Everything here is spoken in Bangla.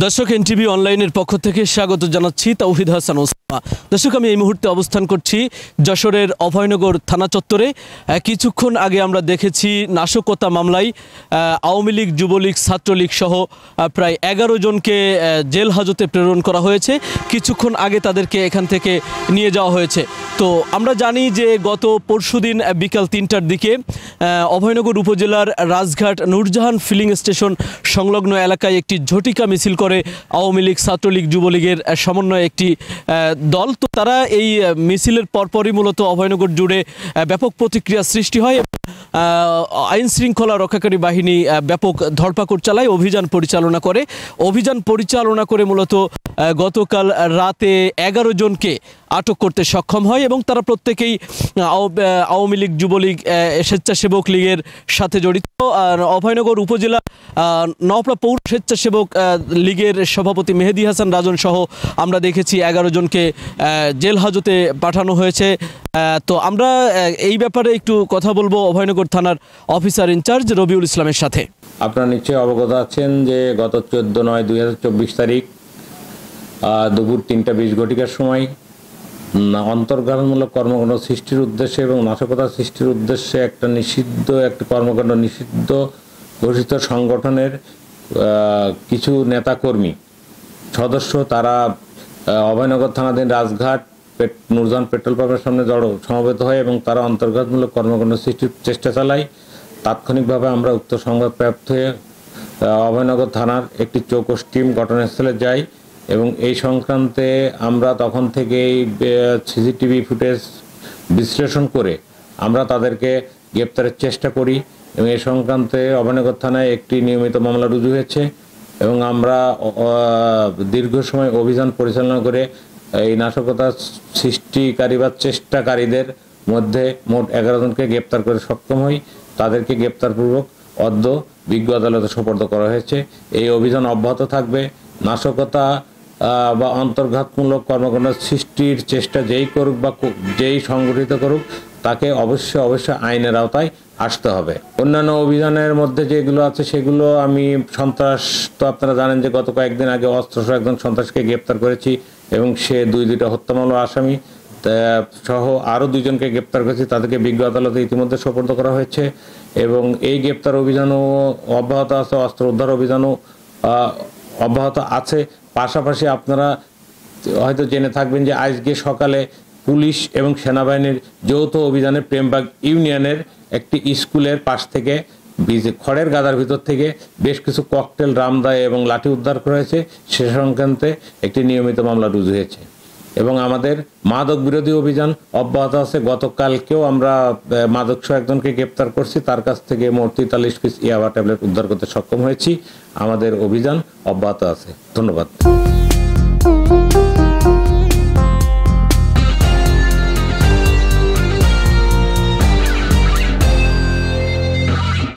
দর্শক, এনটিভি অনলাইনের পক্ষ থেকে স্বাগত জানাচ্ছি। তাওহিদ হাসান ওসামা। দর্শক, আমি এই মুহূর্তে অবস্থান করছি যশোরের অভয়নগর থানা চত্বরে। কিছুক্ষণ আগে আমরা দেখেছি নাশকতা মামলায় আওয়ামী লীগ, যুবলীগ, ছাত্রলীগ সহ প্রায় 11 জনকে জেল হাজতে প্রেরণ করা হয়েছে। কিছুক্ষণ আগে তাদেরকে এখান থেকে নিয়ে যাওয়া হয়েছে। তো আমরা জানি যে গত পরশুদিন বিকাল 3টার দিকে অভয়নগর উপজেলার রাজঘাট নূরজাহান ফিলিং স্টেশন সংলগ্ন এলাকায় একটি ঝটিকা মিছিল করে আওয়ামী লীগ, ছাত্রলীগ, যুবলীগের সমন্বয়ে একটি দল। তো তারা এই মিছিলের পরপরই মূলত অভয়নগর জুড়ে ব্যাপক প্রতিক্রিয়া সৃষ্টি হয়। আইন শৃঙ্খলা রক্ষাকারী বাহিনী ব্যাপক ধরপাকড় চালায়, অভিযান পরিচালনা করে মূলত গতকাল রাতে 11 জনকে আটক করতে সক্ষম হয় এবং তারা প্রত্যেকেই আওয়ামী লীগ, যুবলীগ, স্বেচ্ছাসেবক লীগের সাথে জড়িত। আর অভয়নগর উপজেলা নওপাড়া পৌর স্বেচ্ছাসেবক লীগের সভাপতি মেহেদি হাসান রাজন সহ আমরা দেখেছি 11 জনকে জেল হাজতে পাঠানো হয়েছে। তো আমরা এই ব্যাপারে একটু কথা বলবো অভয়নগর থানার অফিসার ইনচার্জ রবিউল ইসলামের সাথে। আপনারা নিশ্চয়ই অবগত আছেন যে গত 14/9/2024 তারিখ দুপুর 3:20 ঘটিকার সময় অন্তর্গ্রহণমূলক কর্মকাণ্ড সৃষ্টির উদ্দেশ্যে এবং নাশকতা সৃষ্টির উদ্দেশ্যে একটি কর্মকাণ্ড নিষিদ্ধ ঘোষিত সংগঠনের কিছু নেতাকর্মী সদস্য তারা অভয়নগর থানাধীন রাজঘাট নূরজাহান পেট্রোল পাম্পের সামনে সমবেত হয় এবং তারা অন্তর্ঘাতমূলক কর্মকাণ্ড সৃষ্টির চেষ্টা চালায়। তাৎক্ষণিকভাবে আমরা উক্ত সংবাদ প্রাপ্ত হয়ে অভয়নগর থানার একটি চৌকস টিম ঘটনাস্থলে যাই এবং এই সংক্রান্তে আমরা তখন থেকেই সিসিটিভি ফুটেজ বিশ্লেষণ করে আমরা তাদেরকে গ্রেপ্তারের চেষ্টা করি এবং এই সংক্রান্তে অভয়নগর থানায় একটি নিয়মিত মামলা রুজু হয়েছে এবং আমরা দীর্ঘ সময় অভিযান পরিচালনা করে এই নাশকতা সৃষ্টিকারী বা চেষ্টাকারীদের মধ্যে মোট 11 জনকে গ্রেপ্তার করে সক্ষম হই। তাদেরকে গ্রেপ্তারপূর্বক অদ্য বিজ্ঞ আদালতে সোপর্দ করা হয়েছে। এই অভিযান অব্যাহত থাকবে। নাশকতা বা অন্তর্ঘাতমূলক কর্মকাণ্ড সৃষ্টির চেষ্টা যেই করুক বা যেই সংগঠিত করুক তাকে অবশ্যই আইনের আওতায় আসতে হবে। অন্যান্য অভিযানের মধ্যে যেগুলো আছে সেগুলো আমি সন্ত্রাস, তো আপনারা জানেন যে গত কয়েকদিন আগে অস্ত্রসহ একজন সন্ত্রাসকে গ্রেপ্তার করেছি এবং সে দুইটা হত্যা মামলার আসামি সহ আরও 2 জনকে গ্রেপ্তার করেছি। তাদেরকে বিজ্ঞ আদালতে ইতিমধ্যে সোপর্দ করা হয়েছে এবং এই গ্রেপ্তার অভিযানও অব্যাহত আছে, অস্ত্র উদ্ধার অভিযানও অব্যাহত আছে। পাশাপাশি আপনারা হয়তো জেনে থাকবেন যে আজকে সকালে পুলিশ এবং সেনাবাহিনীর যৌথ অভিযানে প্রেমবাগ ইউনিয়নের একটি স্কুলের পাশ থেকে খড়ের গাদার ভিতর থেকে বেশ কিছু ককটেল, রামদা এবং লাঠি উদ্ধার করা হয়েছে। সে সংক্রান্তে একটি নিয়মিত মামলা রুজু হয়েছে এবং আমাদের মাদক বিরোধী অভিযান অব্যাহত আছে। গতকালকেও আমরা মাদকসহ একজনকে গ্রেপ্তার করছি, তার কাছ থেকে মোট 43 পিস ইয়াবা ট্যাবলেট উদ্ধার করতে সক্ষম হয়েছি। আমাদের অভিযান অব্যাহত আছে। ধন্যবাদ।